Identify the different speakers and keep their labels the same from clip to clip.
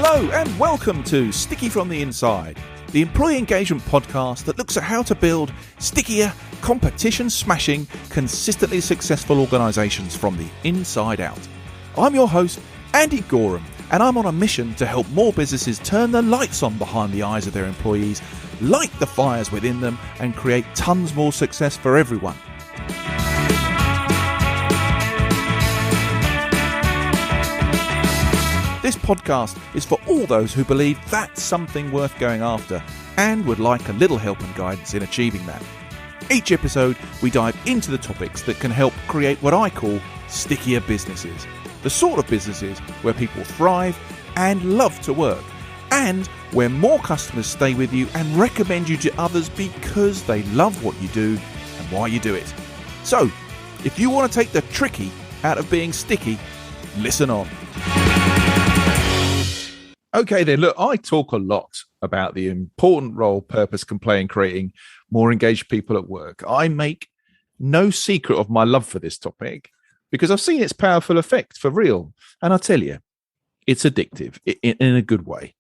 Speaker 1: Hello and welcome to Sticky from the Inside, the employee engagement podcast that looks at how to build stickier, competition-smashing, consistently successful organisations from the inside out. I'm your host, Andy Gorham, and I'm on a mission to help more businesses turn the lights on behind the eyes of their employees, light the fires within them, and create tons more success for everyone. This podcast is for all those who believe that's something worth going after and would like a little help and guidance in achieving that. Each episode, we dive into the topics that can help create what I call stickier businesses. The sort of businesses where people thrive and love to work, and where more customers stay with you and recommend you to others because they love what you do and why you do it. So, if you want to take the tricky out of being sticky, listen on. Okay then, look, I talk a lot about the important role purpose can play in creating more engaged people at work. I make no secret of my love for this topic because I've seen its powerful effect for real. And I tell you, it's addictive in a good way.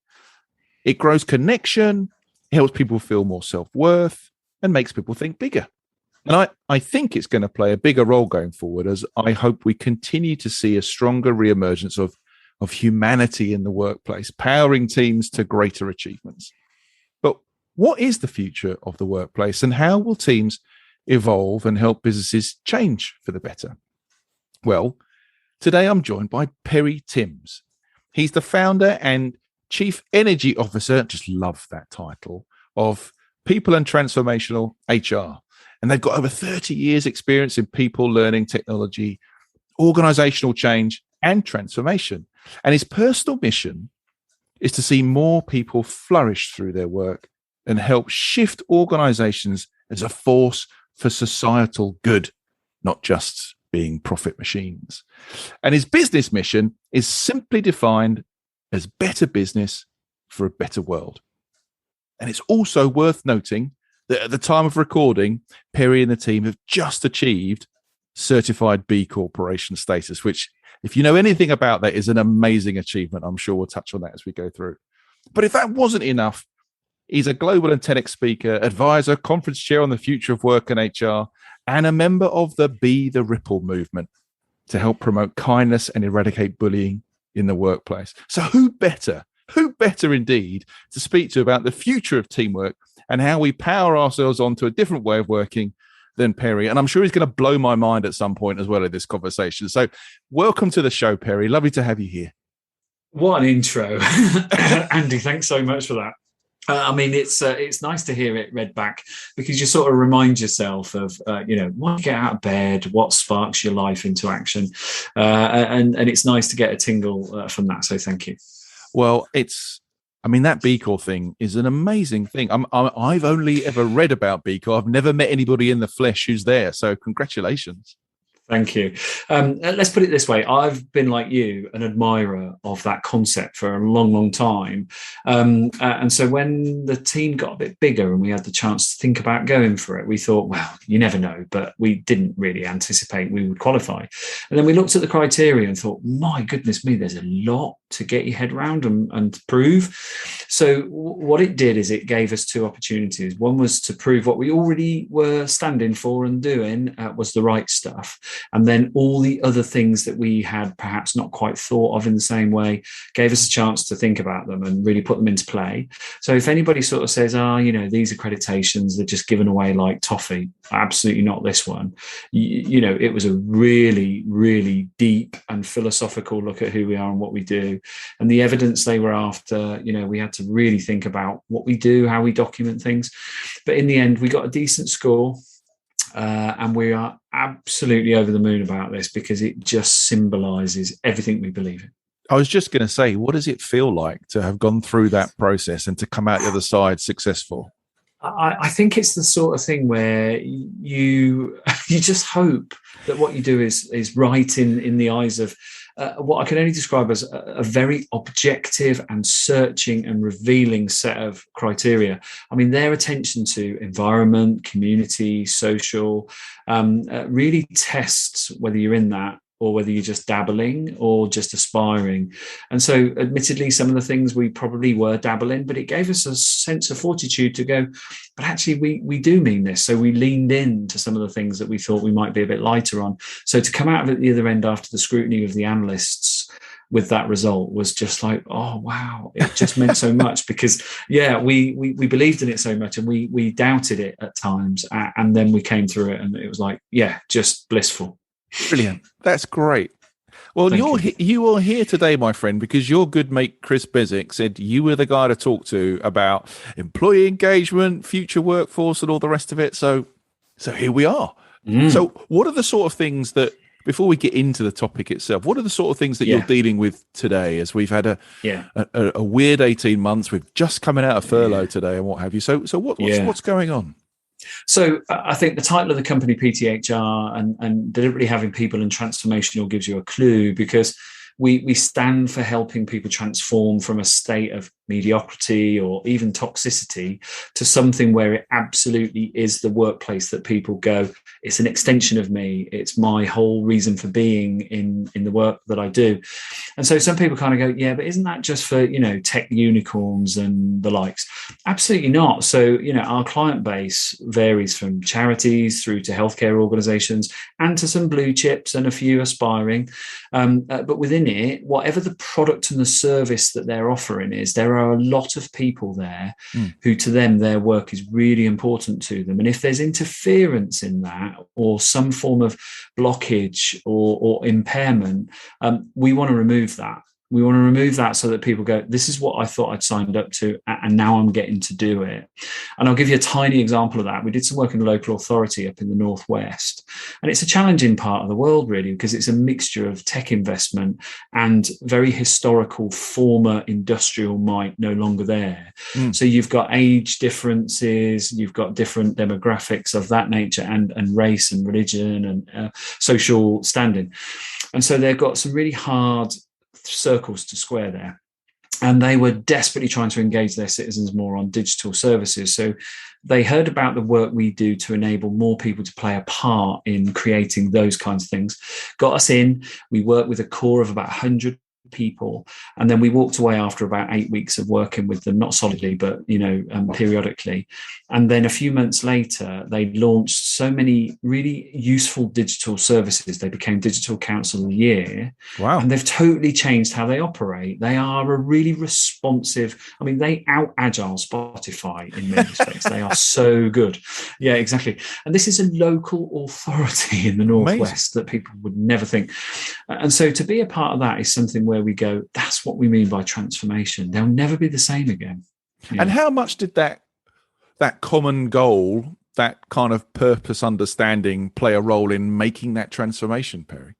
Speaker 1: It grows connection, helps people feel more self-worth, and makes people think bigger. And I think it's going to play a bigger role going forward as I hope we continue to see a stronger reemergence of humanity in the workplace, powering teams to greater achievements. But what is the future of the workplace and how will teams evolve and help businesses change for the better? Well, today I'm joined by Perry Timms. He's the founder and Chief Energy Officer, just love that title, of People and Transformational HR. And they've got over 30 years experience in people, learning, technology, organizational change and transformation. And his personal mission is to see more people flourish through their work and help shift organizations as a force for societal good, not just being profit machines. And his business mission is simply defined as better business for a better world. And it's also worth noting that at the time of recording, Perry and the team have just achieved certified B Corporation status, which, if you know anything about that, is an amazing achievement. I'm sure we'll touch on that as we go through. But if that wasn't enough, he's a global and TEDx speaker, advisor, conference chair on the future of work and HR, and a member of the Be the Ripple movement to help promote kindness and eradicate bullying in the workplace. So who better indeed to speak to about the future of teamwork and how we power ourselves onto a different way of working than Perry. And I'm sure he's going to blow my mind at some point as well in this conversation. So welcome to the show, Perry. Lovely to have you here.
Speaker 2: What an intro. Andy, thanks so much for that. It's nice to hear it read back because you sort of remind yourself of, why you get out of bed, what sparks your life into action. And it's nice to get a tingle from that. So thank you.
Speaker 1: Well, that B Corp thing is an amazing thing. I've only ever read about B Corp. I've never met anybody in the flesh who's there. So congratulations.
Speaker 2: Thank you. Let's put it this way. I've been, like you, an admirer of that concept for a long, long time. And so when the team got a bit bigger and we had the chance to think about going for it, we thought, well, you never know, but we didn't really anticipate we would qualify. And then we looked at the criteria and thought, my goodness me, there's a lot to get your head around and prove. So what it did is it gave us two opportunities. One was to prove what we already were standing for and doing was the right stuff. And then all the other things that we had perhaps not quite thought of in the same way gave us a chance to think about them and really put them into play. So if anybody sort of says, these accreditations, they're just given away like toffee, absolutely not this one. It was a really, really deep and philosophical look at who we are and what we do. And the evidence they were after, we had to really think about what we do, how we document things. But in the end, we got a decent score. And we are absolutely over the moon about this because it just symbolises everything we believe in.
Speaker 1: I was just going to say, what does it feel like to have gone through that process and to come out the other side successful?
Speaker 2: I think it's the sort of thing where you just hope that what you do is right in the eyes of what I can only describe as a very objective and searching and revealing set of criteria. I mean, their attention to environment, community, social, really tests whether you're in that or whether you're just dabbling or just aspiring. And so admittedly, some of the things we probably were dabbling, but it gave us a sense of fortitude to go, but actually we do mean this. So we leaned into some of the things that we thought we might be a bit lighter on. So to come out of it the other end after the scrutiny of the analysts with that result was just like, oh wow, it just meant so much, because we believed in it so much, and we doubted it at times, and then we came through it, and it was like, just blissful.
Speaker 1: Brilliant. That's great. Well, you are here today, my friend, because your good mate Chris Bezic said you were the guy to talk to about employee engagement, future workforce, and all the rest of it. So here we are. So what are the sort of things that, before we get into the topic itself, what are the sort of things that you're dealing with today, as we've had a weird 18 months, we've just coming out of furlough today and what have you. So what's going on?
Speaker 2: So I think the title of the company, PTHR, and deliberately having people in transformational gives you a clue, because we stand for helping people transform from a state of mediocrity or even toxicity to something where it absolutely is the workplace that people go, it's an extension of me, it's my whole reason for being in the work that I do. And so some people kind of go, but isn't that just for, tech unicorns and the likes? Absolutely not. So, our client base varies from charities through to healthcare organizations and to some blue chips and a few aspiring. But within it, whatever the product and the service that they're offering is, there are a lot of people there who, to them, their work is really important to them. And if there's interference in that, or some form of blockage or impairment, we want to remove that. We want to remove that so that people go, this is what I thought I'd signed up to, and now I'm getting to do it. And I'll give you a tiny example of that. We did some work in the local authority up in the Northwest. And it's a challenging part of the world, really, because it's a mixture of tech investment and very historical former industrial might no longer there. So you've got age differences, you've got different demographics of that nature, and race and religion and social standing. And so they've got some really hard circles to square there, and they were desperately trying to engage their citizens more on digital services. So they heard about the work we do to enable more people to play a part in creating those kinds of things, got us in. We worked with a core of about 100 people, and then we walked away after about 8 weeks of working with them, not solidly, but periodically. And then a few months later, they launched so many really useful digital services. They became Digital Council of the Year.
Speaker 1: Wow.
Speaker 2: And they've totally changed how they operate. They are a really responsive, they out-agile Spotify in many respects. They are so good. Yeah, exactly. And this is a local authority in the Northwest that people would never think. And so to be a part of that is something where we go, that's what we mean by transformation. They'll never be the same again. Yeah.
Speaker 1: And how much did that common goal, that kind of purpose understanding, play a role in making that transformation, Perry?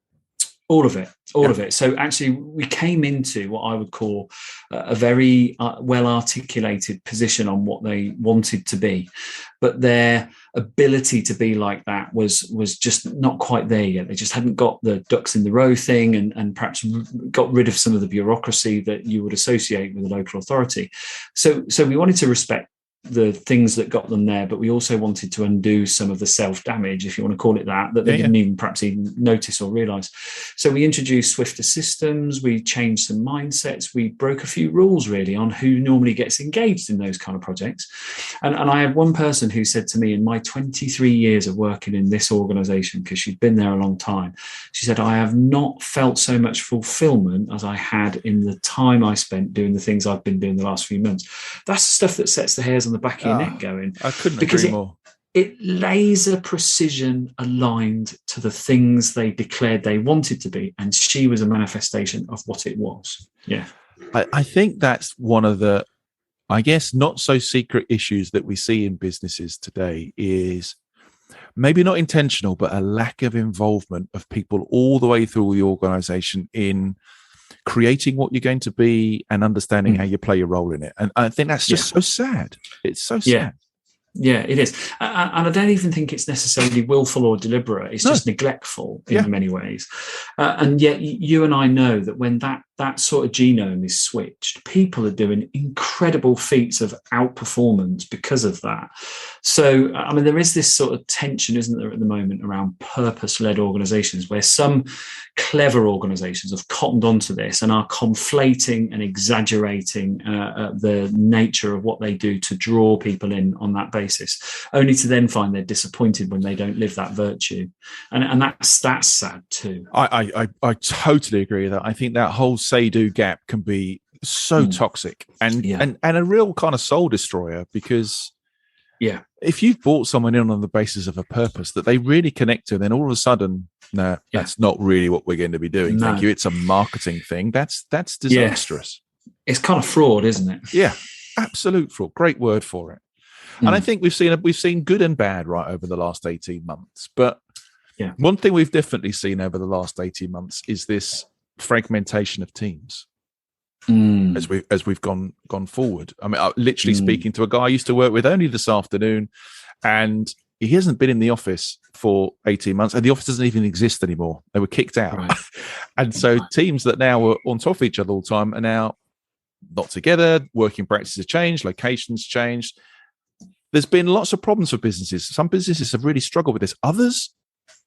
Speaker 2: All of it. So actually, we came into what I would call a very well-articulated position on what they wanted to be, but their ability to be like that was just not quite there yet. They just hadn't got the ducks in the row thing, and perhaps got rid of some of the bureaucracy that you would associate with a local authority. So we wanted to respect the things that got them there, but we also wanted to undo some of the self-damage, if you want to call it that they didn't even perhaps even notice or realize. So we introduced swifter systems, we changed some mindsets, we broke a few rules really on who normally gets engaged in those kind of projects. And I had one person who said to me, in my 23 years of working in this organization, because she'd been there a long time, she said, I have not felt so much fulfillment as I had in the time I spent doing the things I've been doing the last few months. That's the stuff that sets the hairs on the back of your neck going.
Speaker 1: I couldn't agree more.
Speaker 2: It laser precision aligned to the things they declared they wanted to be, and she was a manifestation of what it was. Yeah.
Speaker 1: I think that's one of the, I guess, not so secret issues that we see in businesses today is maybe not intentional, but a lack of involvement of people all the way through the organization in creating what you're going to be and understanding how you play your role in it. And I think that's just so sad. It's so sad.
Speaker 2: Yeah, it is. And I don't even think it's necessarily willful or deliberate. It's just neglectful in many ways. And yet you and I know that when that that sort of genome is switched, people are doing incredible feats of outperformance because of that. So, I mean, there is this sort of tension, isn't there, at the moment around purpose-led organizations, where some clever organizations have cottoned onto this and are conflating and exaggerating the nature of what they do to draw people in on that basis, only to then find they're disappointed when they don't live that virtue. And that's sad too.
Speaker 1: I totally agree with that. I think that whole say-do gap can be so toxic and a real kind of soul destroyer, because if you've brought someone in on the basis of a purpose that they really connect to, then all of a sudden, no, that's not really what we're going to be doing. Thank you. It's a marketing thing. That's disastrous.
Speaker 2: It's kind of fraud, isn't it?
Speaker 1: Yeah, absolute fraud. Great word for it. And I think we've seen good and bad right over the last 18 months. But one thing we've definitely seen over the last 18 months is this fragmentation of teams. As we've gone forward. I mean, I'm literally speaking to a guy I used to work with only this afternoon, and he hasn't been in the office for 18 months, and the office doesn't even exist anymore. They were kicked out. Right. And so teams that now were on top of each other all the time are now not together. Working practices have changed, locations changed. There's been lots of problems for businesses. Some businesses have really struggled with this. Others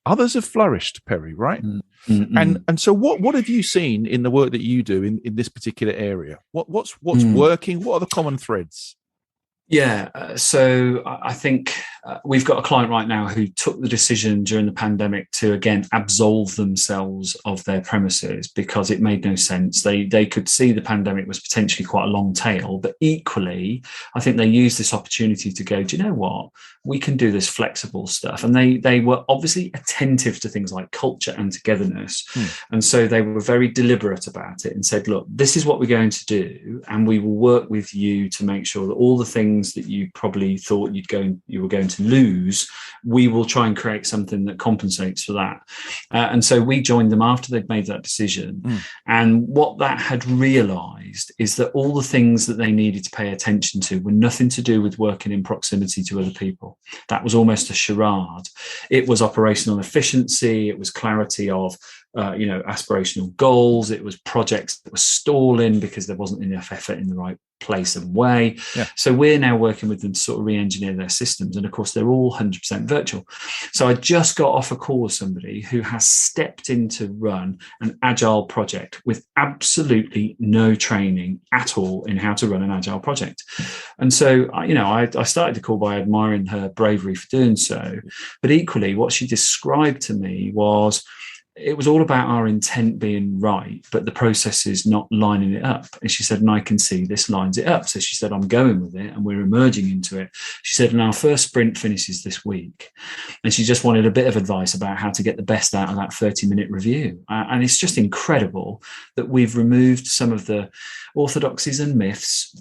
Speaker 1: have flourished, Perry, right? And so what have you seen in the work that you do in this particular area? What's working? What are the common threads?
Speaker 2: So I think we've got a client right now who took the decision during the pandemic to, again, absolve themselves of their premises because it made no sense. They could see the pandemic was potentially quite a long tail, but equally, I think they used this opportunity to go, do you know what? We can do this flexible stuff. And they were obviously attentive to things like culture and togetherness. And so they were very deliberate about it and said, look, this is what we're going to do. And we will work with you to make sure that all the things that you probably thought you were going to lose, we will try and create something that compensates for that. And so we joined them after they'd made that decision. And what that had realized is that all the things that they needed to pay attention to were nothing to do with working in proximity to other people. That was almost a charade. It was operational efficiency. It was clarity of aspirational goals. It was projects that were stalling because there wasn't enough effort in the right place and way. So we're now working with them to sort of re-engineer their systems. And of course, they're all 100% virtual. So I just got off a call with somebody who has stepped in to run an agile project with absolutely no training at all in how to run an agile project. And so, I started the call by admiring her bravery for doing so. But equally, what she described to me was, it was all about our intent being right, but the process is not lining it up. And she said, and I can see this lines it up. So she said, I'm going with it and we're emerging into it. She said, and our first sprint finishes this week. And she just wanted a bit of advice about how to get the best out of that 30-minute review. And it's just incredible that we've removed some of the orthodoxies and myths,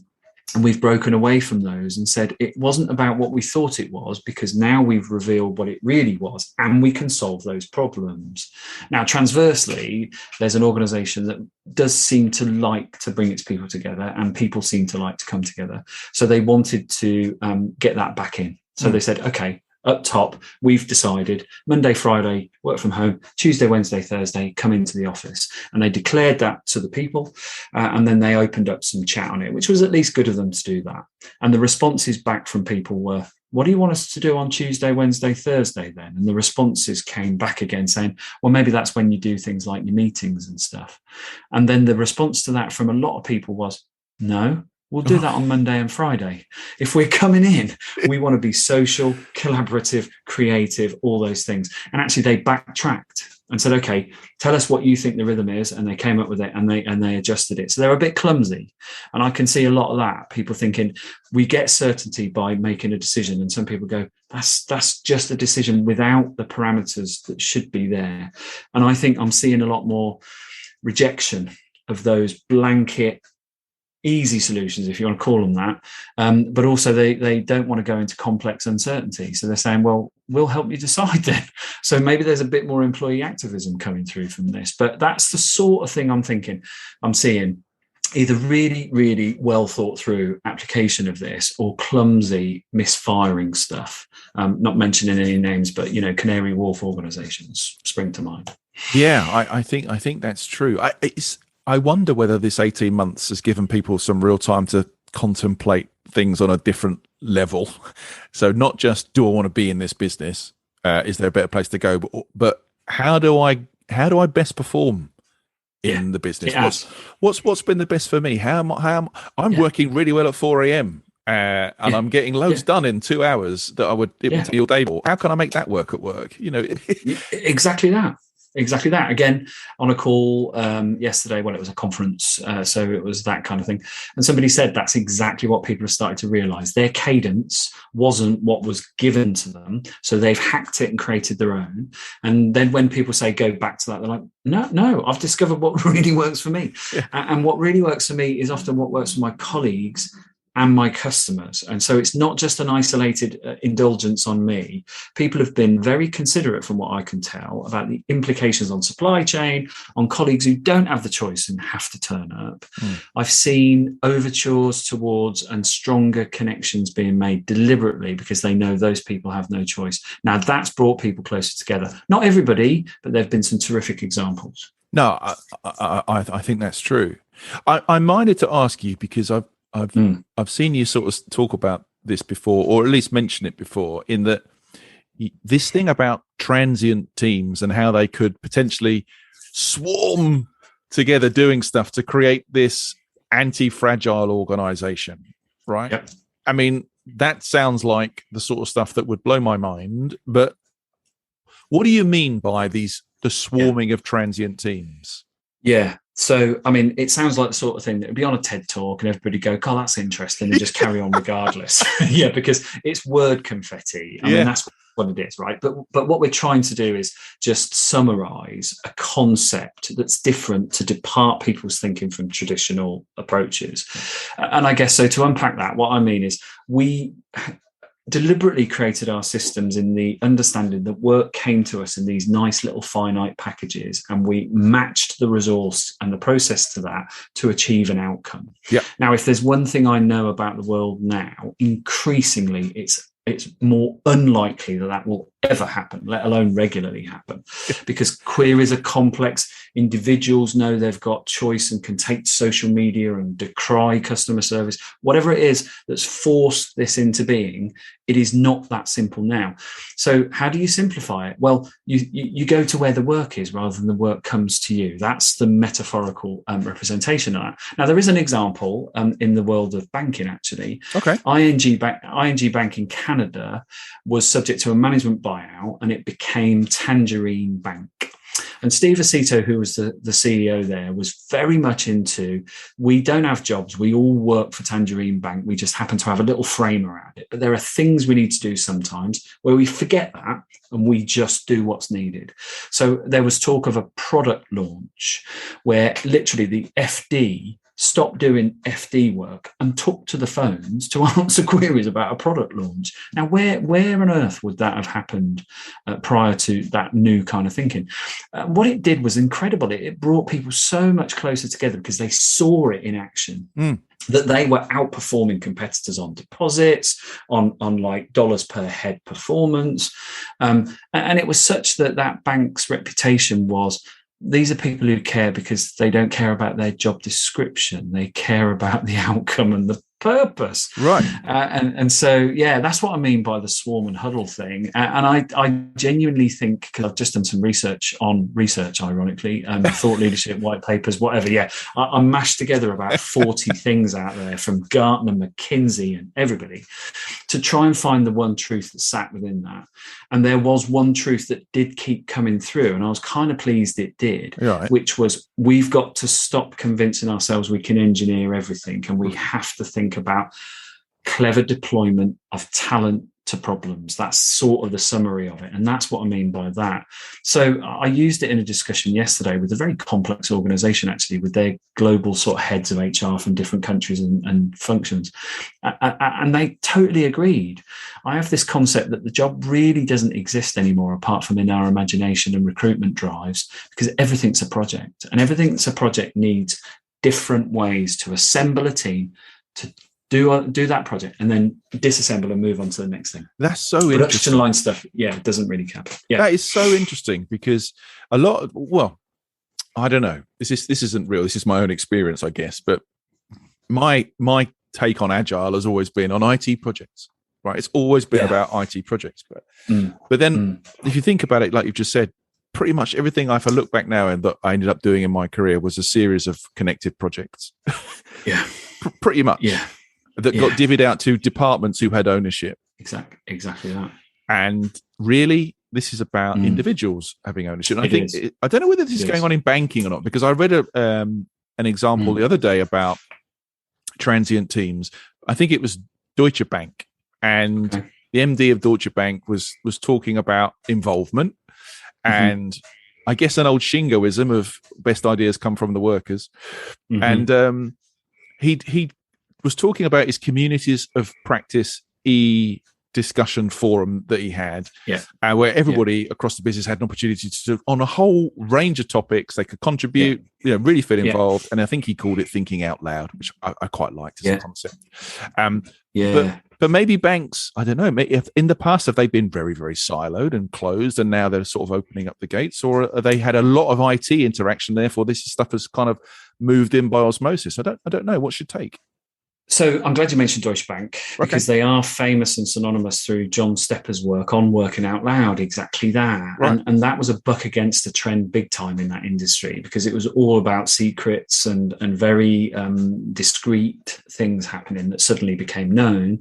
Speaker 2: and we've broken away from those and said it wasn't about what we thought it was, because now we've revealed what it really was and we can solve those problems. Now, transversely, there's an organization that does seem to like to bring its people together, and people seem to like to come together. So they wanted to get that back in. So they said, okay, up top, we've decided Monday, Friday, work from home, Tuesday, Wednesday, Thursday, come into the office. And they declared that to the people. And then they opened up some chat on it, which was at least good of them to do that. And the responses back from people were, what do you want us to do on Tuesday, Wednesday, Thursday then? And the responses came back again saying, well, maybe that's when you do things like your meetings and stuff. And then the response to that from a lot of people was, no. We'll do that on Monday and Friday. If we're coming in, we want to be social, collaborative, creative, all those things. And actually they backtracked and said, okay, tell us what you think the rhythm is. And they came up with it and they adjusted it. So they're a bit clumsy. And I can see a lot of that. People thinking we get certainty by making a decision. And some people go, that's just a decision without the parameters that should be there. And I think I'm seeing a lot more rejection of those blanket easy solutions, if you want to call them that, but also they don't want to go into complex uncertainty. So they're saying, well, we'll help you decide then. So maybe there's a bit more employee activism coming through from this. But that's the sort of thing I'm seeing, either really, really well thought through application of this or clumsy misfiring stuff. Not mentioning any names, but Canary Wharf organizations spring to mind.
Speaker 1: Yeah, I think that's true. I wonder whether this 18 months has given people some real time to contemplate things on a different level. So not just, do I want to be in this business? Is there a better place to go? But how do I best perform in the business? What's been the best for me? I'm working really well at 4 a.m. And I'm getting loads done in 2 hours that would take all day. How can I make that work at work?
Speaker 2: Exactly that. Exactly that. Again, on a call yesterday, it was a conference, so it was that kind of thing. And somebody said that's exactly what people have started to realise. Their cadence wasn't what was given to them, so they've hacked it and created their own. And then when people say go back to that, they're like, no, I've discovered what really works for me. Yeah. And what really works for me is often what works for my colleagues and my customers. And so it's not just an isolated indulgence on me. People have been very considerate, from what I can tell, about the implications on supply chain, on colleagues who don't have the choice and have to turn up. I've seen overtures towards and stronger connections being made deliberately because they know those people have no choice. Now, that's brought people closer together. Not everybody, but there have been some terrific examples.
Speaker 1: No, I think that's true. I'm minded to ask you, because I've seen you sort of talk about this before, or at least mention it before, in that this thing about transient teams and how they could potentially swarm together doing stuff to create this anti-fragile organization, right?
Speaker 2: Yep.
Speaker 1: I mean, that sounds like the sort of stuff that would blow my mind. But what do you mean by the swarming of transient teams?
Speaker 2: Yeah. So, I mean, it sounds like the sort of thing that would be on a TED talk and everybody go, "God, that's interesting," and just carry on regardless. Yeah, because it's word confetti. I mean, that's what it is, right? But what we're trying to do is just summarize a concept that's different to depart people's thinking from traditional approaches. And I guess, so to unpack that, what I mean is we deliberately created our systems in the understanding that work came to us in these nice little finite packages, and we matched the resource and the process to that to achieve an outcome.
Speaker 1: Yeah.
Speaker 2: Now, if there's one thing I know about the world now, increasingly it's more unlikely that will ever happen, let alone regularly happen, because queries are complex. Individuals know they've got choice and can take to social media and decry customer service. Whatever it is that's forced this into being, it is not that simple now. So how do you simplify it? Well, you go to where the work is rather than the work comes to you. That's the metaphorical representation of that. Now, there is an example in the world of banking, actually.
Speaker 1: Okay.
Speaker 2: ING Bank in Canada was subject to a management buyout, and it became Tangerine Bank. And Steve Aceto, who was the CEO there, was very much into, we don't have jobs, we all work for Tangerine Bank, we just happen to have a little frame around it. But there are things we need to do sometimes where we forget that and we just do what's needed. So there was talk of a product launch where literally the FD stopped doing FD work and took to the phones to answer queries about a product launch. Now, where on earth would that have happened prior to that new kind of thinking? What it did was incredible. It brought people so much closer together because they saw it in action. That they were outperforming competitors on deposits, on like dollars per head performance. And it was such that bank's reputation was, these are people who care because they don't care about their job description. They care about the outcome and the purpose.
Speaker 1: Right.
Speaker 2: And so, yeah, that's what I mean by the swarm and huddle thing. And I genuinely think, because I've just done some research, ironically, thought leadership, white papers, whatever. Yeah, I mashed together about 40 things out there from Gartner, McKinsey, and everybody to try and find the one truth that sat within that. And there was one truth that did keep coming through, and I was kind of pleased it did, right. Which was, we've got to stop convincing ourselves we can engineer everything, and we have to think about clever deployment of talent to problems. That's sort of the summary of it. And that's what I mean by that. So I used it in a discussion yesterday with a very complex organization, actually, with their global sort of heads of HR from different countries and functions. And they totally agreed. I have this concept that the job really doesn't exist anymore apart from in our imagination and recruitment drives, because everything's a project, and everything that's a project needs different ways to assemble a team, to do that project, and then disassemble and move on to the next thing.
Speaker 1: That's so
Speaker 2: production
Speaker 1: interesting.
Speaker 2: Line stuff, it doesn't really count. Yeah,
Speaker 1: that is so interesting, because a lot of, I don't know. This isn't real. This is my own experience, I guess. But my take on agile has always been on IT projects, right? It's always been about IT projects. But then if you think about it, like you've just said, pretty much everything, if I look back now, and that I ended up doing in my career was a series of connected projects.
Speaker 2: Yeah.
Speaker 1: Pretty much. Yeah. That got divvied out to departments who had ownership.
Speaker 2: Exactly that.
Speaker 1: And really, this is about individuals having ownership. And I don't know whether this is going on in banking or not, because I read an example the other day about transient teams. I think it was Deutsche Bank, and the MD of Deutsche Bank was talking about involvement, and I guess an old Shingoism of best ideas come from the workers, and he was talking about his communities of practice discussion forum that he had, where everybody across the business had an opportunity to, on a whole range of topics, they could contribute, really feel involved. And I think he called it thinking out loud, which I quite liked as a concept. But maybe banks, I don't know, if in the past, have they been very, very siloed and closed, and now they're sort of opening up the gates, or have they had a lot of IT interaction, therefore this stuff has kind of moved in by osmosis? I don't know. What's your take?
Speaker 2: So I'm glad you mentioned Deutsche Bank, because they are famous and synonymous through John Stepper's work on working out loud, exactly that. Right. And that was a buck against the trend big time in that industry, because it was all about secrets and very discreet things happening that suddenly became known.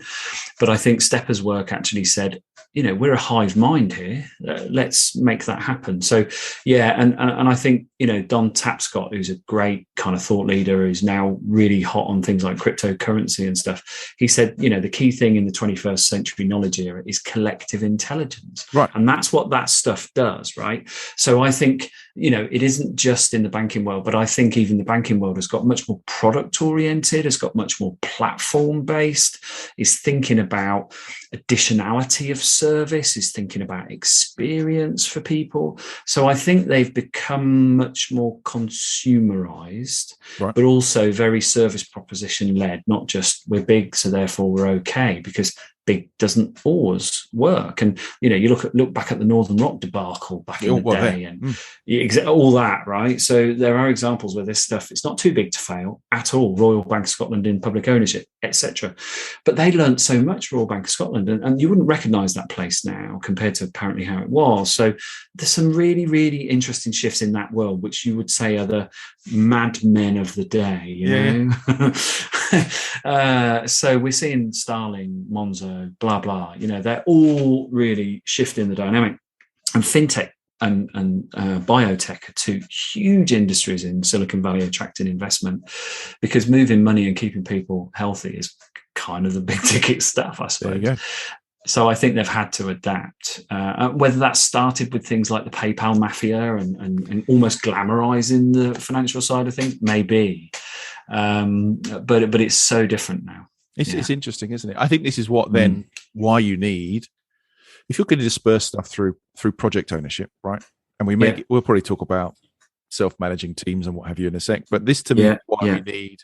Speaker 2: But I think Stepper's work actually said, we're a hive mind here. Let's make that happen. So, and I think, Don Tapscott, who's a great kind of thought leader, who's now really hot on things like cryptocurrency and stuff. He said, the key thing in the 21st century knowledge era is collective intelligence. Right. And that's what that stuff does, right? So I think, it isn't just in the banking world, but I think even the banking world has got much more product oriented, has got much more platform based, is thinking about additionality of service, is thinking about experience for people. So I think they've become much more consumerized, but also very service proposition led, not just we're big, so therefore we're okay, because big doesn't always work. And you look back at the Northern Rock debacle back in the day, and all that, right? So there are examples where this stuff, it's not too big to fail at all. Royal Bank of Scotland in public ownership, etc. But they learned so much, Royal Bank of Scotland, and you wouldn't recognise that place now compared to apparently how it was. So there's some really, really interesting shifts in that world, which you would say are the madmen of the day, so we're seeing Starling, Monzo, blah blah, they're all really shifting the dynamic. And fintech and biotech are two huge industries in Silicon Valley attracting investment, because moving money and keeping people healthy is kind of the big ticket stuff, I suppose. So I think they've had to adapt. Whether that started with things like the PayPal mafia and almost glamorizing the financial side of things, maybe. But it's so different now.
Speaker 1: It's interesting, isn't it? I think this is why you need, if you're going to disperse stuff through project ownership, right? And we'll probably talk about self-managing teams and what have you in a sec. But this to me is why we need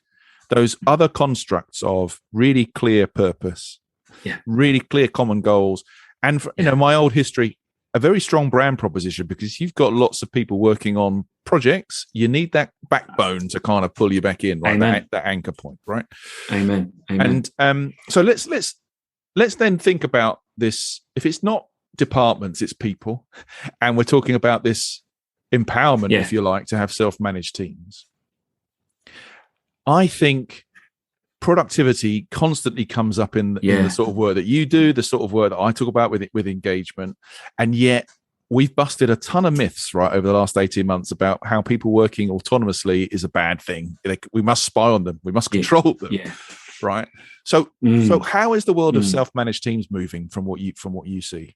Speaker 1: those other constructs of really clear purpose, really clear common goals, and my old history, a very strong brand proposition, because you've got lots of people working on projects, you need that backbone to kind of pull you back in, right? That anchor point, right?
Speaker 2: Amen.
Speaker 1: And so let's then think about this. If it's not departments, it's people, and we're talking about this empowerment, if you like, to have self-managed teams. I think productivity constantly comes up in the sort of work that you do, the sort of work that I talk about with engagement, and yet we've busted a ton of myths right over the last 18 months about how people working autonomously is a bad thing. We must spy on them, we must control them, right? So how is the world of self-managed teams moving from what you see?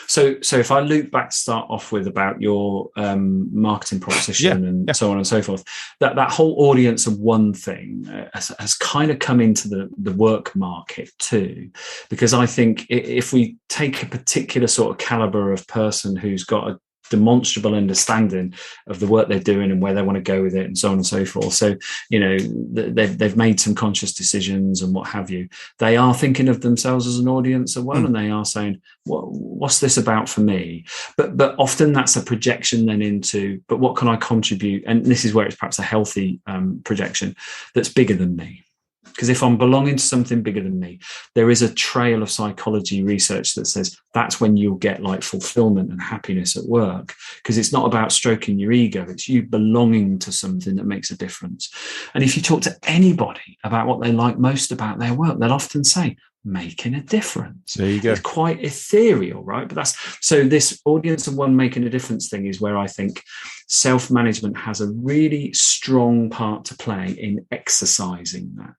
Speaker 2: So if I loop back to start off with about your marketing proposition and so on and so forth, that whole audience of one thing has kind of come into the work market too, because I think if we take a particular sort of caliber of person who's got a demonstrable understanding of the work they're doing and where they want to go with it and so on and so forth. So, they've made some conscious decisions and what have you. They are thinking of themselves as an audience as well, and they are saying, what's this about for me? But often that's a projection then into, but what can I contribute? And this is where it's perhaps a healthy projection that's bigger than me. Because if I'm belonging to something bigger than me, there is a trail of psychology research that says that's when you'll get like fulfillment and happiness at work, because it's not about stroking your ego. It's you belonging to something that makes a difference. And if you talk to anybody about what they like most about their work, they'll often say, making a difference.
Speaker 1: There you go.
Speaker 2: It's quite ethereal, right? But so this audience of one making a difference thing is where I think self-management has a really strong part to play in exercising that.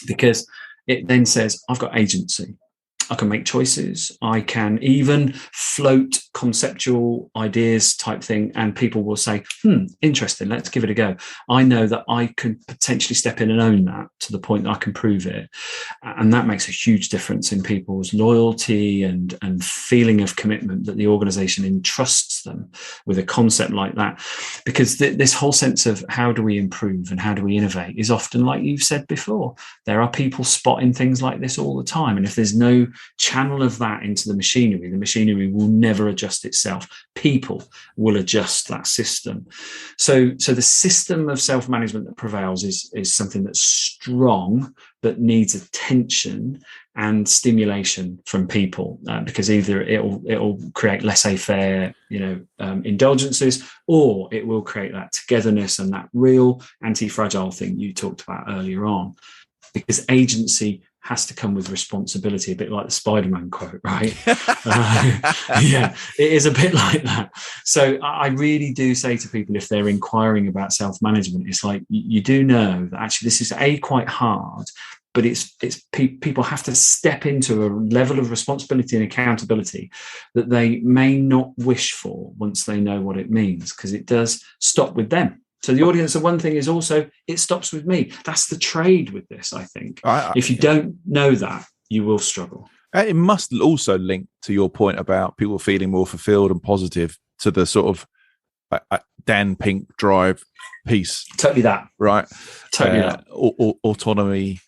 Speaker 2: Because it then says, I've got agency. I can make choices. I can even float conceptual ideas type thing. And people will say, interesting, let's give it a go. I know that I can potentially step in and own that to the point that I can prove it. And that makes a huge difference in people's loyalty and feeling of commitment that the organization entrusts them with a concept like that. Because this whole sense of how do we improve and how do we innovate is often, like you've said before, there are people spotting things like this all the time. And if there's no channel of that into the machinery will never adjust itself. People will adjust that system. So the system of self-management that prevails is something that's strong but needs attention and stimulation from people, because either it'll create laissez-faire, indulgences, or it will create that togetherness and that real anti-fragile thing you talked about earlier on. Because agency has to come with responsibility, a bit like the Spider-Man quote, right? Yeah, it is a bit like that. So I really do say to people, if they're inquiring about self-management, it's like, you do know that actually this is quite hard, but it's people have to step into a level of responsibility and accountability that they may not wish for once they know what it means, because it does stop with them. So the audience of one thing is also, it stops with me. That's the trade with this, I think. If you don't know that, you will struggle.
Speaker 1: It must also link to your point about people feeling more fulfilled and positive to the sort of Dan Pink drive piece.
Speaker 2: Totally that.
Speaker 1: Right.
Speaker 2: Totally that.
Speaker 1: Autonomy,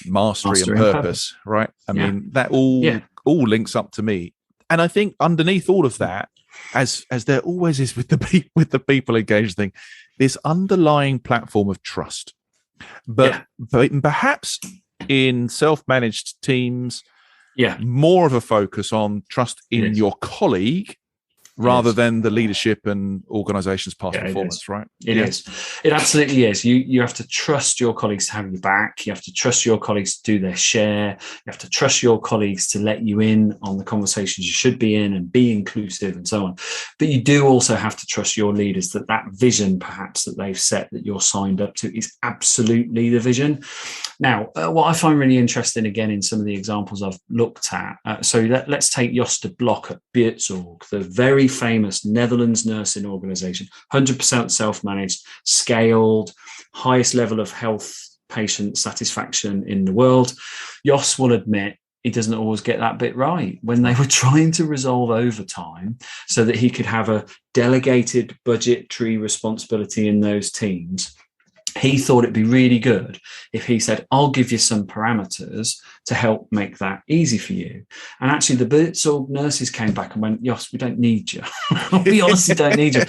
Speaker 1: mastery and purpose, right? I mean, that all links up to me. And I think underneath all of that, as there always is with the people engaged thing, this underlying platform of trust. But perhaps in self-managed teams, more of a focus on trust in your colleague rather than the leadership and organization's past performance, right?
Speaker 2: It is. It absolutely is. You have to trust your colleagues to have your back. You have to trust your colleagues to do their share. You have to trust your colleagues to let you in on the conversations you should be in and be inclusive and so on. But you do also have to trust your leaders that vision perhaps that they've set, that you're signed up to, is absolutely the vision. Now, what I find really interesting, again, in some of the examples I've looked at, so let's take Jos de Blok at Buurtzorg, the very famous Netherlands nursing organization, 100% self-managed, scaled, highest level of health patient satisfaction in the world. Jos will admit he doesn't always get that bit right. When they were trying to resolve overtime so that he could have a delegated budgetary responsibility in those teams, he thought it'd be really good if he said, I'll give you some parameters to help make that easy for you. And actually the Buurtzorg nurses came back and went, Jos, we don't need you. We honestly don't need you.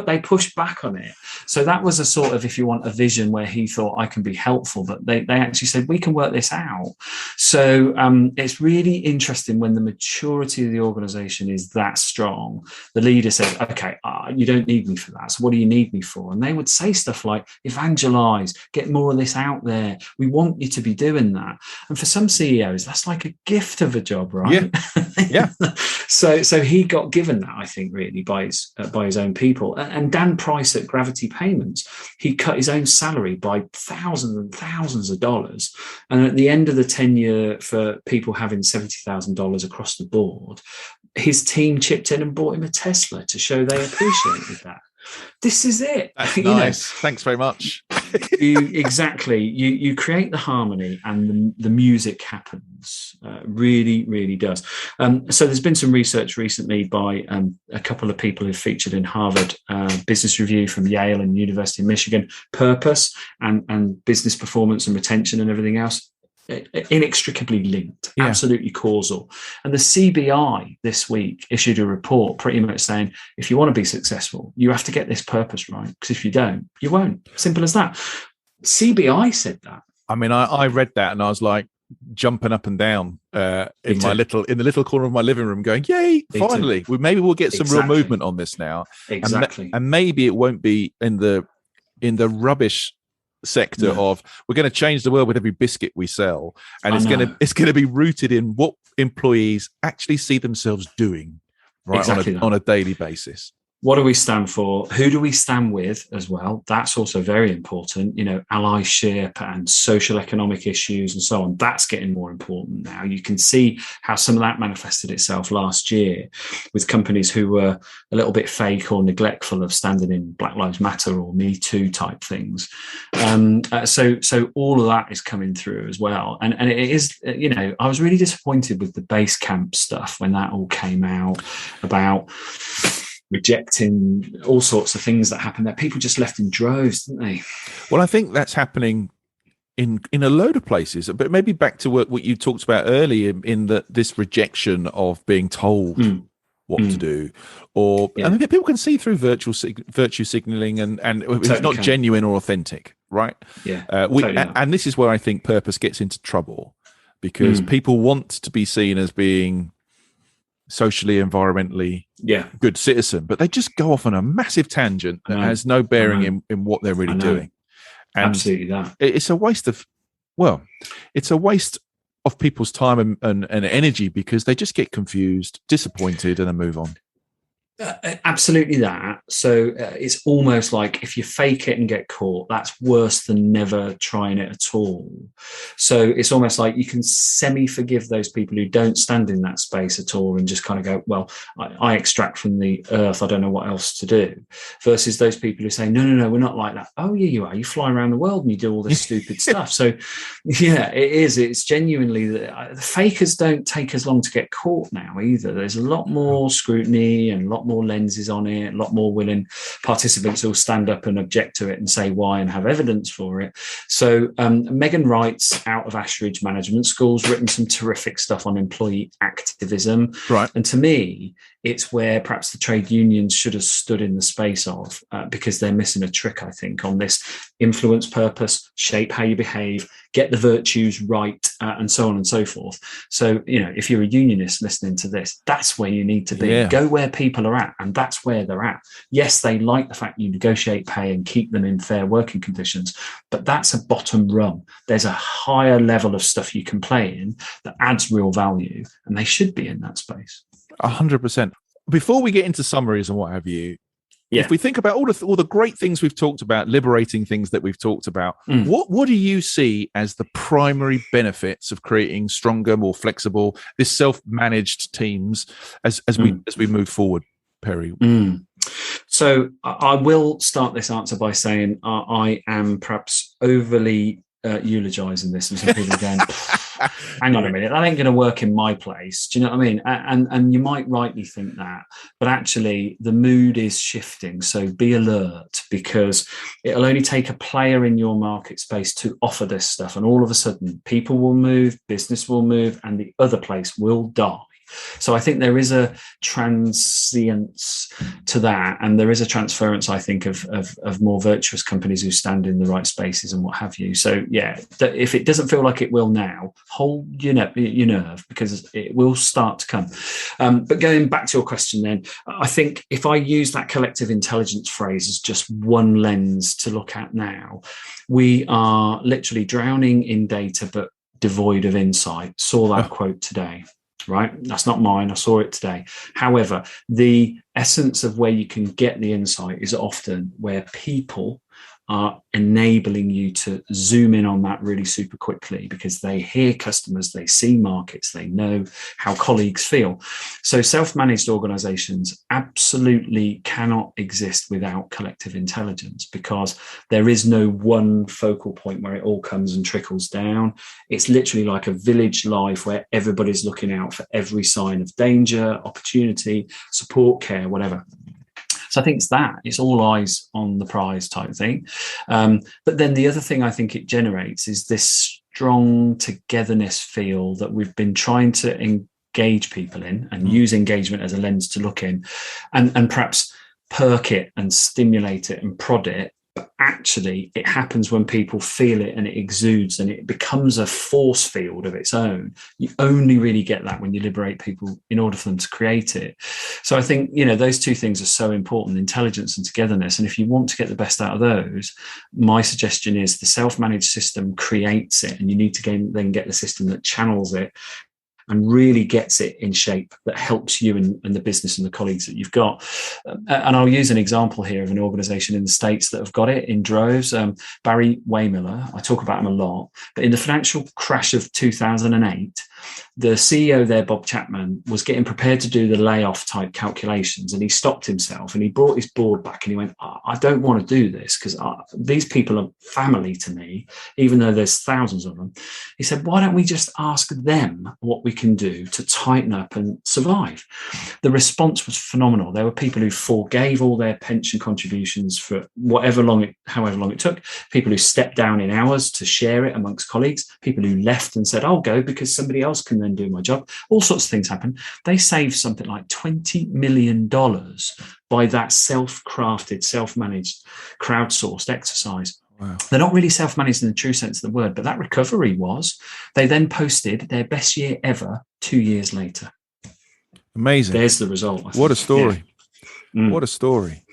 Speaker 2: They pushed back on it. So that was a sort of, if you want, a vision where he thought I can be helpful, but they actually said, we can work this out. So it's really interesting when the maturity of the organization is that strong. The leader says, okay, you don't need me for that. So what do you need me for? And they would say stuff like, evangelize, get more of this out there. We want you to be doing that. And for some CEOs, that's like a gift of a job, right?
Speaker 1: Yeah.
Speaker 2: So he got given that, I think, really by his own people. And Dan Price at Gravity Payments, he cut his own salary by thousands and thousands of dollars. And at the end of the tenure, for people having $70,000 across the board, his team chipped in and bought him a Tesla to show they appreciated that. This is it.
Speaker 1: That's nice. Thanks very much.
Speaker 2: You create the harmony, and the music happens. Really, really does. So there's been some research recently by a couple of people who've featured in Harvard Business Review from Yale and University of Michigan. Purpose and business performance and retention and everything else inextricably linked, absolutely causal. And the CBI this week issued a report pretty much saying, if you want to be successful, you have to get this purpose right, because if you don't, you won't. Simple as that. CBI said that.
Speaker 1: I mean, I read that and I was like jumping up and down in the little corner of my living room, going, "Yay! Finally, maybe we'll get some real movement on this now."
Speaker 2: Exactly,
Speaker 1: and maybe it won't be in the rubbish sector of we're going to change the world with every biscuit we sell, and it's going to be rooted in what employees actually see themselves doing on a daily basis.
Speaker 2: What do we stand for? Who do we stand with as well? That's also very important. Allyship and social economic issues and so on. That's getting more important now. You can see how some of that manifested itself last year with companies who were a little bit fake or neglectful of standing in Black Lives Matter or Me Too type things. So all of that is coming through as well. And it is, I was really disappointed with the Basecamp stuff when that all came out about rejecting all sorts of things that happened there. People just left in droves, didn't they?
Speaker 1: Well, I think that's happening in a load of places, but maybe back to what you talked about earlier in this rejection of being told what to do, I mean, people can see through virtue signaling and it's not genuine or authentic, right?
Speaker 2: Yeah.
Speaker 1: And this is where I think purpose gets into trouble, because people want to be seen as being socially, environmentally good citizen, but they just go off on a massive tangent that has no bearing in what they're really doing. And
Speaker 2: absolutely that.
Speaker 1: It's a waste of people's time and energy, because they just get confused, disappointed, and then move on.
Speaker 2: Absolutely that. So it's almost like if you fake it and get caught, that's worse than never trying it at all. So it's almost like you can semi-forgive those people who don't stand in that space at all and just kind of go, well, I extract from the earth, I don't know what else to do, versus those people who say, no, we're not like that. Oh, yeah, you are. You fly around the world and you do all this stupid stuff. So, yeah, it is. It's genuinely the fakers don't take as long to get caught now either. There's a lot more scrutiny and a lot more lenses on it, a lot more willing participants who'll stand up and object to it and say why and have evidence for it. So Megan Wright's out of Ashridge Management School's written some terrific stuff on employee activism.
Speaker 1: Right.
Speaker 2: And to me, it's where perhaps the trade unions should have stood in the space of, because they're missing a trick, I think, on this influence purpose, shape how you behave, get the virtues right, and so on and so forth. So, if you're a unionist listening to this, that's where you need to be.
Speaker 1: Yeah.
Speaker 2: Go where people are at, and that's where they're at. Yes, they like the fact you negotiate pay and keep them in fair working conditions, but that's a bottom rung. There's a higher level of stuff you can play in that adds real value, and they should be in that space.
Speaker 1: 100%. Before we get into summaries and what have you, if we think about all the great things we've talked about, liberating things that we've talked about, what do you see as the primary benefits of creating stronger, more flexible, this self-managed teams as we move forward, Perry?
Speaker 2: So I will start this answer by saying I am perhaps overly eulogizing this, and some people again. Hang on a minute, that ain't going to work in my place. Do you know what I mean? And you might rightly think that, but actually the mood is shifting. So be alert, because it'll only take a player in your market space to offer this stuff. And all of a sudden people will move, business will move, and the other place will die. So I think there is a transience to that, and there is a transference, I think, of more virtuous companies who stand in the right spaces and what have you. So yeah, if it doesn't feel like it will now, hold your nerve, because it will start to come. But going back to your question then, I think if I use that collective intelligence phrase as just one lens to look at now, we are literally drowning in data but devoid of insight. Saw that quote today. Right? That's not mine. I saw it today. However, the essence of where you can get the insight is often where people are enabling you to zoom in on that really super quickly, because they hear customers, they see markets, they know how colleagues feel. So self-managed organizations absolutely cannot exist without collective intelligence, because there is no one focal point where it all comes and trickles down. It's literally like a village life where everybody's looking out for every sign of danger, opportunity, support, care, whatever. So I think it's all eyes on the prize type thing. But then the other thing I think it generates is this strong togetherness feel that we've been trying to engage people in, and use engagement as a lens to look in, and perhaps perk it and stimulate it and prod it. But actually, it happens when people feel it and it exudes and it becomes a force field of its own. You only really get that when you liberate people in order for them to create it. So I think, those two things are so important, intelligence and togetherness. And if you want to get the best out of those, my suggestion is the self-managed system creates it, and you need to then get the system that channels it and really gets it in shape that helps you and the business and the colleagues that you've got. And I'll use an example here of an organization in the States that have got it in droves. Barry Wehmiller, I talk about him a lot, but in the financial crash of 2008, the CEO there, Bob Chapman, was getting prepared to do the layoff type calculations, and he stopped himself and he brought his board back and he went, I don't want to do this because these people are family to me, even though there's thousands of them. He said, why don't we just ask them what we can do to tighten up and survive? The response was phenomenal. There were people who forgave all their pension contributions for however long it took, people who stepped down in hours to share it amongst colleagues, people who left and said, I'll go because somebody else can then do my job. All sorts of things happen. They saved something like $20 million by that self-crafted, self-managed, crowdsourced exercise.
Speaker 1: Wow.
Speaker 2: They're not really self-managed in the true sense of the word, but that recovery was. They then posted their best year ever 2 years later.
Speaker 1: Amazing.
Speaker 2: There's the result.
Speaker 1: What a story.
Speaker 2: Yeah.
Speaker 1: What a story.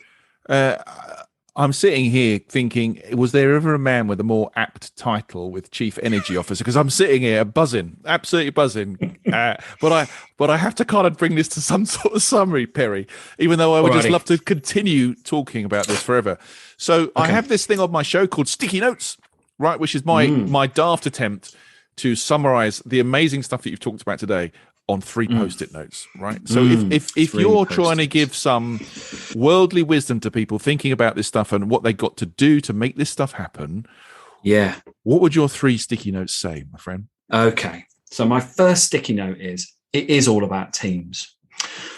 Speaker 1: I'm sitting here thinking, was there ever a man with a more apt title with Chief Energy Officer? Because I'm sitting here buzzing, absolutely buzzing. But I have to kind of bring this to some sort of summary, Perry, even though I would just love to continue talking about this forever. So okay. I have this thing on my show called Sticky Notes, right, which is my daft attempt to summarize the amazing stuff that you've talked about today on 3 Post-it notes, right? So if you're trying to give some worldly wisdom to people thinking about this stuff and what they got to do to make this stuff happen, what would your 3 sticky notes say, my friend?
Speaker 2: Okay, so my first sticky note is, it is all about teams.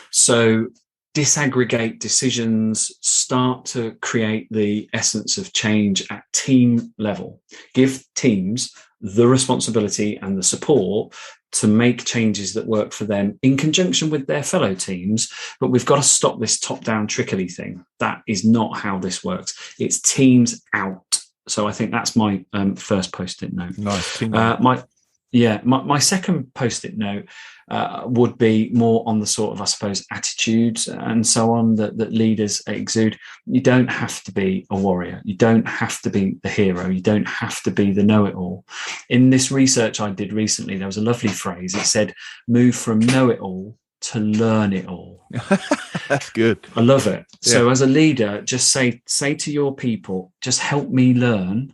Speaker 2: So disaggregate decisions, start to create the essence of change at team level. Give teams the responsibility and the support to make changes that work for them in conjunction with their fellow teams. But we've got to stop this top-down trickly thing. That is not how this works. It's teams out. So I think that's my first Post-it note.
Speaker 1: Nice.
Speaker 2: My second Post-it note would be more on the sort of, I suppose, attitudes and so on that leaders exude. You don't have to be a warrior. You don't have to be the hero. You don't have to be the know-it-all. In this research I did recently, there was a lovely phrase. It said, move from know-it-all to learn it all.
Speaker 1: That's good.
Speaker 2: I love it. Yeah. So as a leader, just say to your people, just help me learn,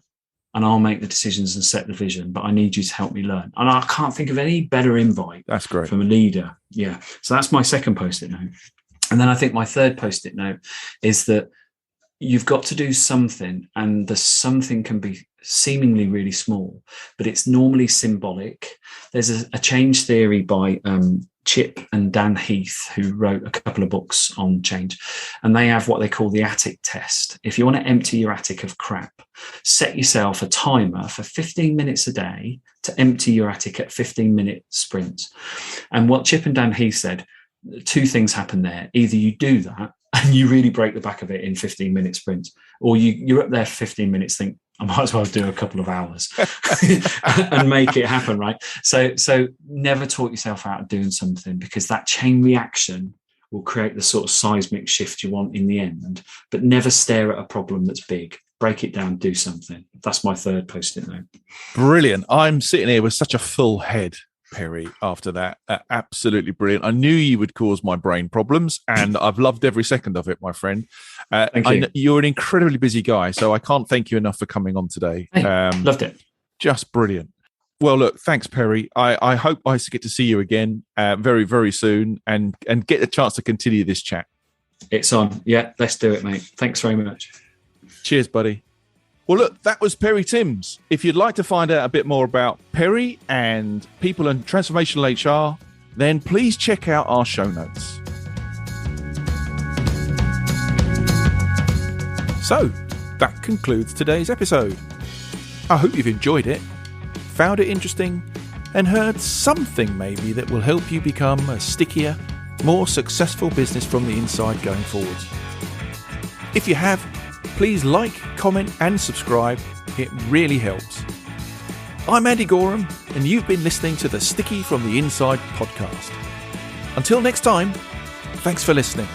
Speaker 2: and I'll make the decisions and set the vision, but I need you to help me learn. And I can't think of any better invite.
Speaker 1: That's great.
Speaker 2: From a leader. Yeah. So that's my second Post-it note. And then I think my third Post-it note is that you've got to do something, and the something can be seemingly really small, but it's normally symbolic. There's a change theory by Chip and Dan Heath, who wrote a couple of books on change, and they have what they call the attic test. If you want to empty your attic of crap, set yourself a timer for 15 minutes a day to empty your attic at 15-minute sprints. And what Chip and Dan Heath said, 2 things happen there. Either you do that and you really break the back of it in 15-minute sprints, or you're up there for 15 minutes, think, I might as well do a couple of hours and make it happen, right? So never talk yourself out of doing something, because that chain reaction will create the sort of seismic shift you want in the end. But never stare at a problem that's big. Break it down, do something. That's my third Post-it note.
Speaker 1: Brilliant. I'm sitting here with such a full head, Perry, after that. Absolutely brilliant. I knew you would cause my brain problems, and I've loved every second of it, my friend.
Speaker 2: Thank you.
Speaker 1: You're an incredibly busy guy, so I can't thank you enough for coming on today.
Speaker 2: Hey, loved it.
Speaker 1: Just brilliant. Well, look, thanks, Perry. I hope I get to see you again very, very soon and get a chance to continue this chat.
Speaker 2: It's on. Yeah, let's do it, mate. Thanks very much.
Speaker 1: Cheers, buddy. Well, look, that was Perry Timms. If you'd like to find out a bit more about Perry and people and transformational HR, then please check out our show notes. So, that concludes today's episode. I hope you've enjoyed it, found it interesting, and heard something maybe that will help you become a stickier, more successful business from the inside going forwards. If you have, please like, comment, and subscribe. It really helps. I'm Andy Gorham, and you've been listening to the Sticky from the Inside podcast. Until next time, thanks for listening.